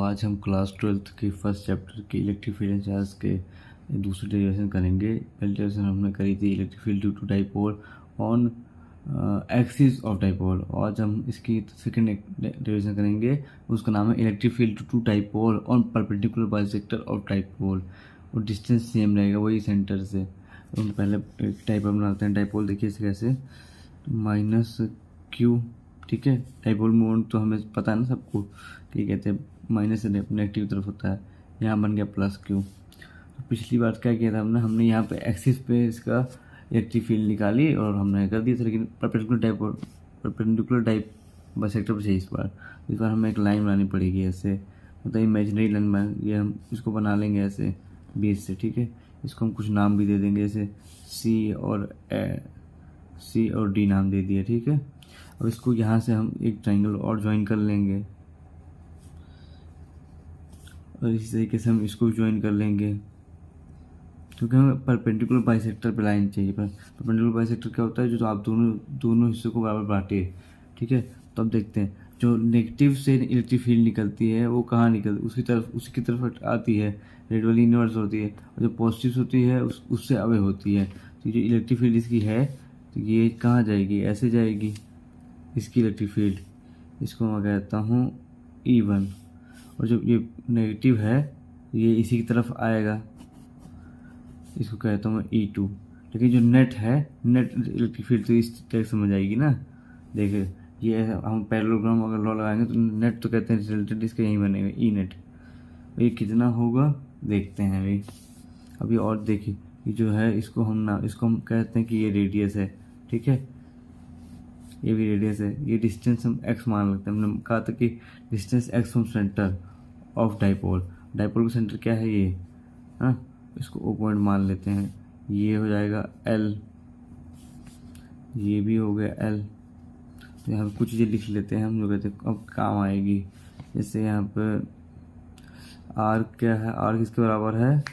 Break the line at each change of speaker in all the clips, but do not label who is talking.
आज हम class 12th के फर्स्ट चैप्टर के इलेक्ट्रिक फील्ड एंड चार्ज के दूसरी डेरिवेशन करेंगे। पहली डेरिवेशन हमने करी थी electric field due to dipole on axis of dipole. आज हम इसकी सेकंड डेरिवेशन करेंगे, उसका नाम है electric field due to dipole on perpendicular bisector of dipole. और डिस्टेंस सेम रहेगा वही सेंटर से। तो हम पहले एक डाइपोल बनाते हैं। डाइपोल देखिए इसे कैसे, माइनस क्यू, ठीक है। डाइपोल मोड तो हमें पता है ना सबको, कि कहते हैं माइनस से नेगेटिव तरफ होता है। यहाँ बन गया प्लस क्यू। तो पिछली बार क्या किया था हमने यहाँ पे एक्सिस पे इसका इलेक्ट्रिक फील्ड निकाली और हमने कर दिया था, लेकिन परपेंडिकुलर टाइप बाइसेक्टर पर चाहिए इस बार हमें एक लाइन बनानी पड़ेगी ऐसे, मतलब इमेजिनरी लाइन बना, ये हम इसको बना लेंगे ऐसे बेस से, ठीक है। इसको हम कुछ नाम भी दे देंगे, जैसे सी और डी नाम दे दिया, ठीक है। अब इसको यहाँ से हम एक ट्राइंगल और ज्वाइन कर लेंगे और इसी तरीके से हम इसको ज्वाइन कर लेंगे, क्योंकि हमें परपेंडिकुलर बाइसेक्टर पे लाइन चाहिए। परपेंडिकुलर बाइसेक्टर क्या होता है, जो तो आप दोनों हिस्सों को बराबर बांटे, ठीक है। तो अब देखते हैं, जो नेगेटिव से इलेक्ट्रिक फील्ड निकलती है वो कहाँ उसी की तरफ आती है, रेड वाली इनवर्स होती है। और जो पॉजिटिव होती है उससे अवे होती है। तो जो इलेक्ट्रिक फील्ड इसकी है, तो ये कहाँ जाएगी, ऐसे जाएगी इसकी इलेक्ट्रिक फील्ड। इसको मैं कहता हूँ E1। और जो ये नेगेटिव है ये इसी की तरफ आएगा, इसको कहता हूँ मैं E2। लेकिन जो नेट है, नेट इलेक्ट्रिक फील्ड तो इस तरह समझ आएगी ना। देखिए ये हम पैरेललोग्राम अगर लॉ लगाएंगे तो नेट तो कहते हैं रिजल्टेंट इसका यही बनेगा E नेट। ये कितना होगा देखते हैं अभी। अभी और देखिए, ये जो है इसको हम कहते हैं कि ये रेडियस है, ठीक है। ये भी रेडियस है, ये डिस्टेंस हम x मान लेते हैं। हमने कहा था कि distance x from centre of dipole. Dipole का सेंटर क्या है, ये, हाँ, इसको O पॉइंट मान लेते हैं। ये हो जाएगा L, ये भी हो गया L। तो यहाँ पे कुछ चीज़ें लिख लेते हैं हम, जो कहते हैं अब काम आएगी। जैसे यहाँ पे R क्या है, R किसके बराबर है,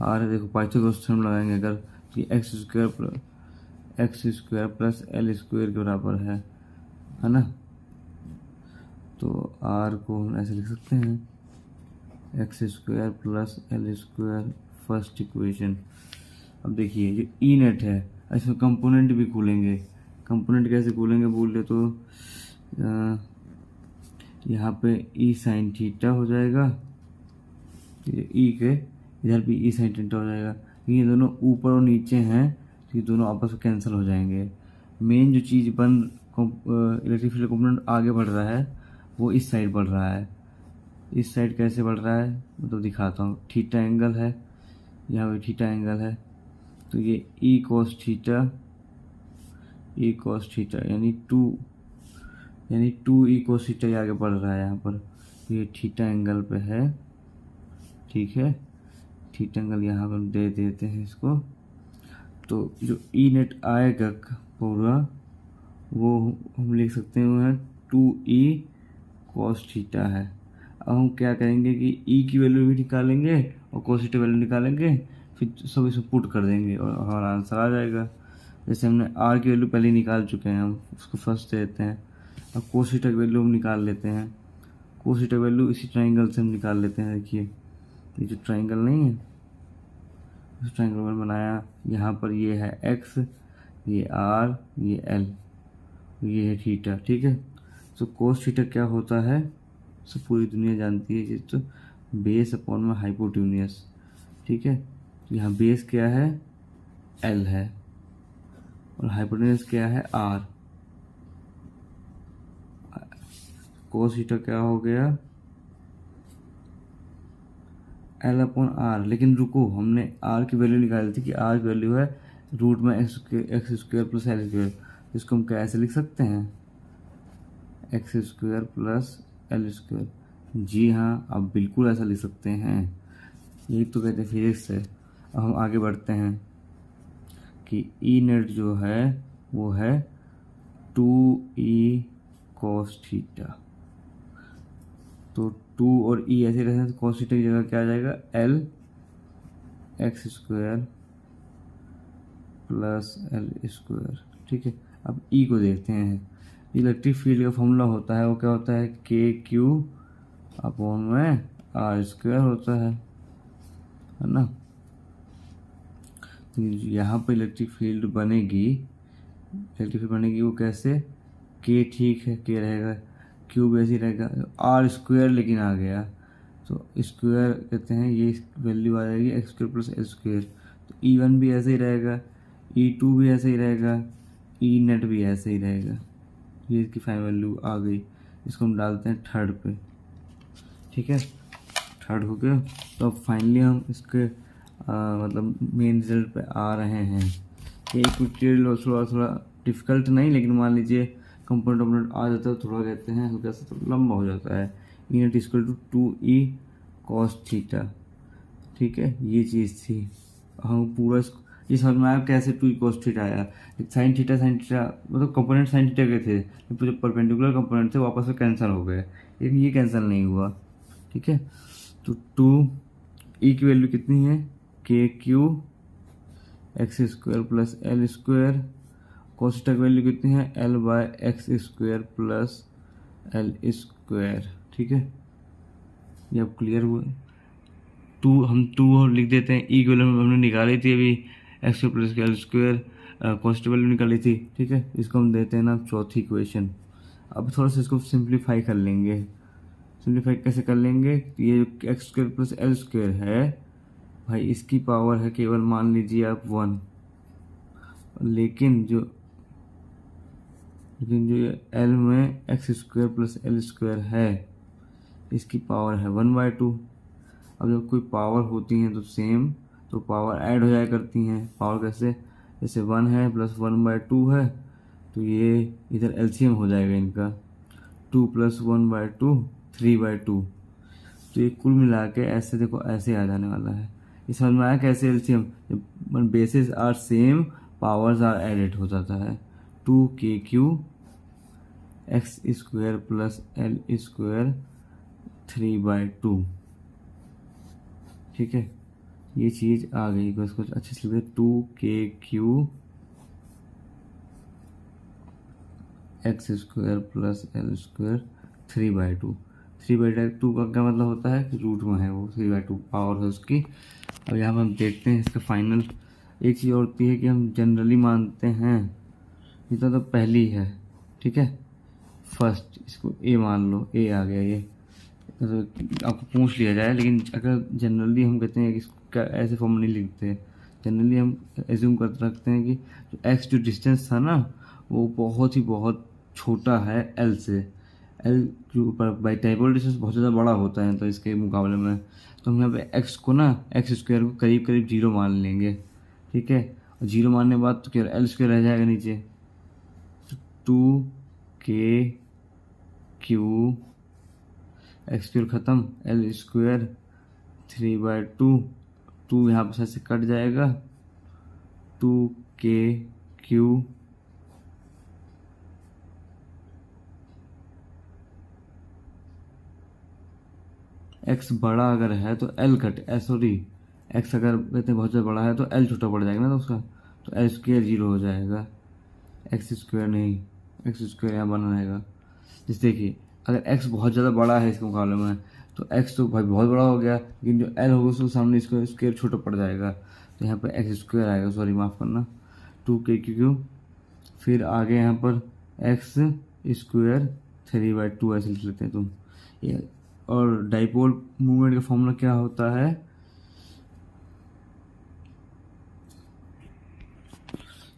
R देखो पाइथागोरस थ्योरम लगाएंगे अगर, तो x square plus L square के बराबर है ना। तो R को हम ऐसे लिख सकते हैं, x square plus L square first equation. अब देखिए जो ई नेट है, इसमें कंपोनेंट भी खोलेंगे। कंपोनेंट कैसे खोलेंगे बोल रहे तो यहाँ पे ई साइन थीटा हो जाएगा, ई के इधर भी ई साइन थीटा हो जाएगा। ये दोनों ऊपर और नीचे हैं, ये दोनों आपस में कैंसिल हो जाएंगे। मेन जो चीज़ इलेक्ट्रिक फील्ड कंपोनेंट आगे बढ़ रहा है वो इस साइड बढ़ रहा है। इस साइड कैसे बढ़ रहा है मतलब दिखाता हूँ। थीटा एंगल है, यहाँ पे थीटा एंगल है, तो ये ई कॉस थीटा यानी टू ई कॉस थीटा ये आगे बढ़ रहा है यहाँ पर। तो ये थीटा एंगल पे है, ठीक है। थीटा एंगल यहाँ पर दे देते हैं इसको। तो जो ई नेट आएगा पूरा वो हम लिख सकते हैं 2e cos थीटा है। अब हम क्या करेंगे कि ई की वैल्यू भी निकालेंगे और cos थीटा वैल्यू निकालेंगे, फिर सब इसको पुट कर देंगे और हमारा आंसर आ जाएगा। जैसे हमने r की वैल्यू पहले निकाल चुके हैं, हम उसको फर्स्ट दे देते हैं। अब cos थीटा की वैल्यू हम निकाल लेते हैं। cos थीटा वैल्यू इसी ट्राइंगल से हम निकाल लेते हैं। देखिए ये जो ट्राइंगल नहीं है, उस ट्राइंगल में बनाया, यहाँ पर ये है x, ये r, ये l, ये है थीटा, ठीक है। तो cos थीटा क्या होता है, सब पूरी दुनिया जानती है, तो बेस अपॉन में हाइपोटेन्यूज, ठीक है। तो यहाँ बेस क्या है, l है, और हाइपोटेन्यूज क्या है, r। cos थीटा क्या हो गया, L अपॉन R। लेकिन रुको, हमने R की वैल्यू निकाली थी कि R की वैल्यू है रूट में x square plus L square. इसको हम कैसे लिख सकते हैं, x square plus L square. जी हाँ, आप बिल्कुल ऐसा लिख सकते हैं, यही तो कहते हैं फिजिक्स से। अब हम आगे बढ़ते हैं कि ई नेट जो है वो है 2e cos थीटा। तो 2 और e ऐसे रहते हैं, तो cos थीटा की जगह क्या आ जाएगा, L x square plus L square, ठीक है। अब e को देखते हैं। इलेक्ट्रिक फील्ड का फॉर्मूला होता है वो क्या होता है, के क्यू अपॉन में आर स्क्वायर होता है ना। तो यहाँ पर इलेक्ट्रिक फील्ड बनेगी, वो कैसे, के ठीक है, के रहेगा, क्यू भी ऐसे ही रहेगा, आर स्क्वायर लेकिन आ गया तो स्क्वायर कहते हैं, ये वैल्यू आ जाएगी x square plus L square. तो E1 भी ऐसे ही रहेगा, E2 भी ऐसे ही रहेगा, ई नेट भी ऐसे ही रहेगा। ये इसकी फाइनल वैल्यू आ गई। इसको हम डालते हैं थर्ड पे, ठीक है, थर्ड हो गया। तो अब फाइनली हम इसके मतलब मेन रिजल्ट पे आ रहे हैं। ये इक्वेशन थोड़ा थोड़ा डिफिकल्ट नहीं, लेकिन मान लीजिए कंपोनेंट आ जाता है, थोड़ा कहते हैं हल्का सा तो लंबा हो जाता है। E net equal to 2E cos theta, ठीक है, ये चीज़ थी। हम पूरा ये समझ में आया कैसे 2E कॉस थीटा आया। साइन थीटा मतलब कंपोनेंट साइन थीटा के थे, जो परपेंडिकुलर कंपोनेंट थे वो आपस में कैंसिल हो गए, लेकिन ये कैंसिल नहीं हुआ, ठीक है। तो 2E की वैल्यू कितनी है, के Q x square plus L square, cos theta की वैल्यू कितनी है, L by x square plus L square, ठीक है। ये अब क्लियर हुआ। हम टू लिख देते हैं, ई की वैल्यू हमने निकाली थी अभी, x square plus L square, cos theta value निकाली थी, ठीक है। इसको हम देते हैं ना चौथी इक्वेशन। अब थोड़ा सा इसको सिंप्लीफाई कर लेंगे। सिंप्लीफाई कैसे कर लेंगे, ये x square plus L square है भाई, इसकी पावर है केवल मान लीजिए आप 1, लेकिन जो ये एल में x square plus L square है, इसकी पावर है 1/2। अब जब कोई पावर होती हैं तो सेम, तो पावर ऐड हो जाया करती हैं। पावर कैसे, जैसे 1 है प्लस 1/2 है, तो ये इधर एलसीएम हो जाएगा इनका, 2 प्लस 1/2 3/2। तो ये कुल मिला के ऐसे देखो ऐसे आ जाने वाला है। ये समझ में आया कैसे एलसीएम, जब bases are same powers are added हो जाता है। 2KQ X square plus L square 3/2, ठीक है। ये चीज़ आ गई, बस कुछ अच्छे से 2KQ X square plus L square 3/2। 3/2 का क्या मतलब होता है कि रूट में है वो, 3/2 पावर है उसकी। अब यहाँ पर हम देखते हैं इसका फाइनल। एक चीज़ और होती है कि हम जनरली मानते हैं, ये तो पहली है, ठीक है, फर्स्ट, इसको ए मान लो, ए आ गया ये, तो आपको पूछ लिया जाए। लेकिन अगर जनरली हम कहते हैं कि इसका ऐसे फॉर्म नहीं लिखते, जनरली हम एज्यूम कर रखते हैं कि जो एक्स जो डिस्टेंस था ना, वो बहुत छोटा है एल से। एल के ऊपर बाई डाइपोल डिस्टेंस बहुत ज़्यादा बड़ा होता है तो इसके मुकाबले में, तो हम यहाँ पे एक्स को ना, एक्स स्क्वायर को करीब करीब 0 मान लेंगे, ठीक है। और 0 मानने के बाद तो क्या एल स्क्वायर रह जाएगा नीचे, 2KQ एक्स स्क्वायर ख़त्म, एल स्क्वायर 3/2, 2 यहाँ पर से कट जाएगा, 2KQ एक्स बड़ा अगर है तो एल कट, सॉरी, एक्स अगर कहते हैं बहुत ज़्यादा बड़ा है तो एल छोटा पड़ जाएगा ना, तो उसका तो एल स्क्वायर 0 हो जाएगा, एक्स स्क्वायर नहीं, एक्स स्क्वायर यहाँ बना रहेगा। जैसे देखिए अगर एक्स बहुत ज़्यादा बड़ा है इसके मुकाबले में, तो एक्स तो भाई बहुत बड़ा हो गया, लेकिन जो एल होगा उसके सामने इसको स्क्वायर छोटा पड़ जाएगा, तो यहाँ पर एक्स स्क्वायर आएगा, सॉरी माफ़ करना, 2KQ, फिर आगे यहाँ पर एक्स स्क्वायर 3/2 ऐसे लिख लेते हैं तुम ये। और डाइपोल मूवमेंट का फॉर्मूला क्या होता है,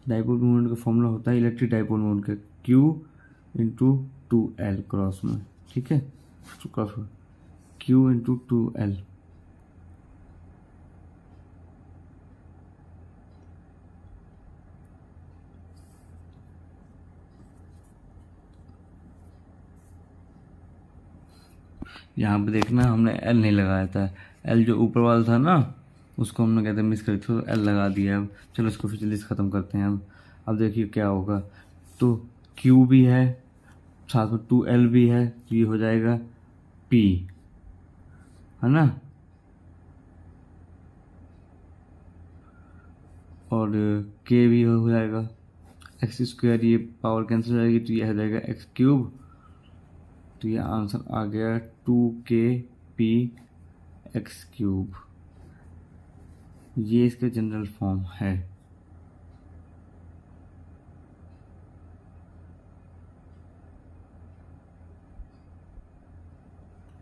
डाइपोल मूवमेंट का फॉर्मूला होता है इलेक्ट्रिक डाइपोल मूवमेंट का Q/2L क्रॉस में, ठीक है, क्रॉस में Q/2L। यहाँ पे देखना हमने एल नहीं लगाया था, एल जो ऊपर वाला था ना उसको हमने कहते मिस करी थी, तो एल लगा दिया। अब चलो इसको फिर जल्दी से ख़त्म करते हैं। अब देखिए क्या होगा, तो क्यू भी है साथ में 2L भी है, तो ये हो जाएगा P, है ना, और K भी हो जाएगा, एक्स स्क्वायर ये पावर कैंसिल हो जाएगी तो ये हो जाएगा x क्यूब तो ये आंसर आ गया 2kp(x³). ये इसका जनरल फॉर्म है।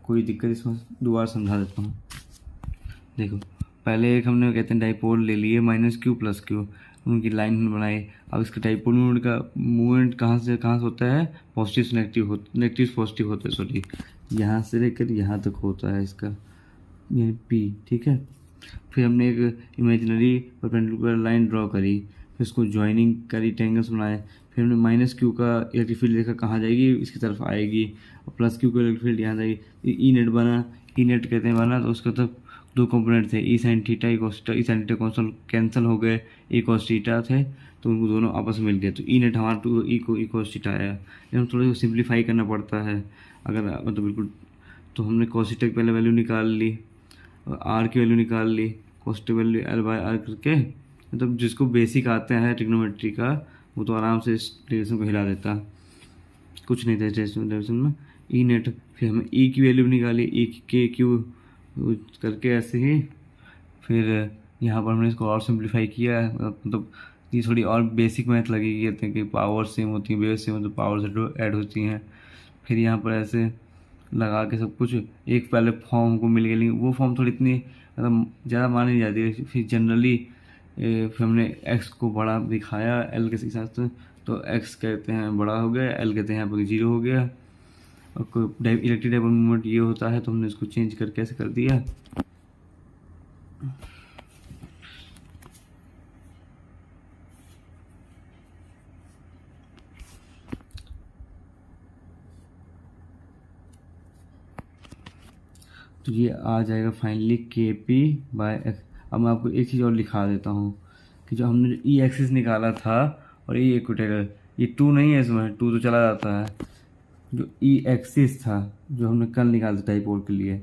कोई दिक्कत इसमें दोबारा समझा देता हूँ। देखो, पहले एक हमने कहते हैं डाइपोल ले लिए -q+q, उनकी लाइन बनाई। अब इसका डाइपोल मूवमेंट का मूवमेंट कहाँ से होता है? पॉजिटिव से नेगेटिव पॉजिटिव होता है, सॉरी, यहाँ से लेकर यहाँ तक होता है इसका, ये p, ठीक है। फिर हमने एक इमेजिनरी परपेंडिकुलर लाइन ड्रॉ करी, फिर उसको ज्वाइनिंग करी, ट्रायंगल्स बनाए। फिर हमने -q का इलेक्ट्रिक फील्ड देखा कहाँ जाएगी, इसकी तरफ आएगी, और +q का इलेक्ट्रिक फील्ड यहाँ जाएगी। ई नेट बना, ई नेट कहते हैं बना, तो उसका तब दो कंपोनेंट थे, E sine theta, E cos theta. E sine theta cancel हो गए, ई कॉस थीटा थे, तो उनको दोनों आपस में मिल गए, तो ई नेट हमारा टू ई कॉस थीटा आया। लेकिन हम थोड़ा सा सिंप्लीफाई करना पड़ता है, अगर मतलब बिल्कुल, तो हमने कॉस थीटा की पहले वैल्यू निकाल ली, और आर की वैल्यू निकाल ली, कॉस थीटा वैल्यू L/R करके, मतलब जिसको बेसिक आते हैं ट्रिग्नोमेट्री का, वो तो आराम से इस डेरिवेशन को हिला देता। कुछ नहीं था डेरिवेशन में। ई नेट, फिर हमें ई की वैल्यू निकाली, ई के क्यू करके ऐसे ही। फिर यहाँ पर हमने इसको और सिंप्लीफाई किया, मतलब ये थोड़ी और बेसिक मैथ लगेगी, कहते हैं कि पावर सेम होती है, बेस सेम होती है, पावर से ऐड होती हैं। फिर यहाँ पर ऐसे लगा के सब कुछ एक पहले फॉर्म को मिल गया, लेकिन वो फॉर्म थोड़ी इतनी मतलब ज़्यादा मानी नहीं जाती है। फिर जनरली फिर हमने x को बड़ा दिखाया l के हिसाब से, तो x कहते हैं बड़ा हो गया, l कहते हैं यहाँ पर 0 हो गया। और कोई इलेक्ट्रिक डाइपोल मूवमेंट ये होता है, तो हमने इसको चेंज करके ऐसे कर दिया। तो ये आ जाएगा फाइनली kp/x। अब मैं आपको एक चीज़ और लिखा देता हूँ कि जो हमने ई एक्सिस निकाला था और ई इक्वेटर, ये 2 नहीं है, इसमें 2 तो चला जाता है। जो ई एक्सिस था, जो हमने कल निकाला था डाइपोल के लिए,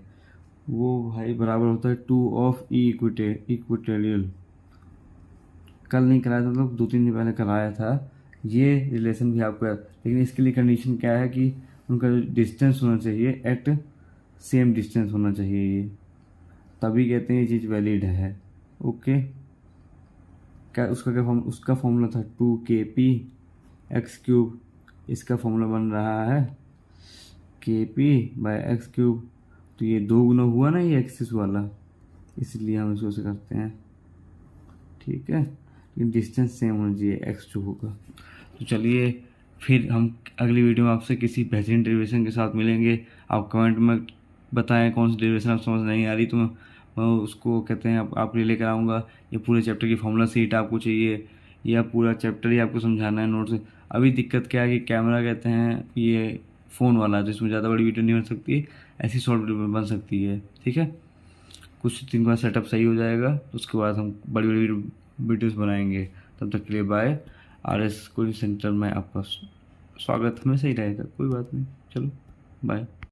वो भाई बराबर होता है 2 ऑफ ई इक्वेटोरियल। कल नहीं कराया था, मतलब 2-3 दिन पहले कराया था। ये रिलेशन भी आपको याद, लेकिन इसके लिए कंडीशन क्या है कि उनका जो डिस्टेंस होना चाहिए एट सेम डिस्टेंस होना चाहिए, ये तभी कहते हैं ये चीज़ वैलिड है। ओके, क्या उसका फॉर्मूला था 2kp(x³). इसका फॉर्मूला बन रहा है kp/x³। तो ये 2 गुना हुआ ना ये एक्सिस वाला, इसलिए हम इसको ऐसे करते हैं, ठीक है। लेकिन डिस्टेंस सेम होना चाहिए, x जो होगा। तो चलिए, फिर हम अगली वीडियो में आपसे किसी बेहतरीन डेरिवेशन के साथ मिलेंगे। आप कमेंट में बताएं कौन सी डेरिवेशन आप समझ नहीं आ रही, तो मैं उसको कहते हैं आपके लिए लेकर आऊँगा। ये पूरे चैप्टर की फॉर्मूला सीट आपको चाहिए, या पूरा चैप्टर ही आपको समझाना है नोट से। अभी दिक्कत क्या है कि कैमरा कहते हैं ये फ़ोन वाला, तो इसमें ज़्यादा बड़ी वीडियो नहीं बन सकती, ऐसी शॉर्ट वीडियो बन सकती है, ठीक है। कुछ दिन का सेटअप सही हो जाएगा, तो उसके बाद हम बड़ी बड़ी वीडियोज़ बनाएंगे। तब तक के लिए बाय। RS कोचिंग सेंटर में आपका स्वागत हमेशा ही रहेगा, कोई बात नहीं, चलो बाय।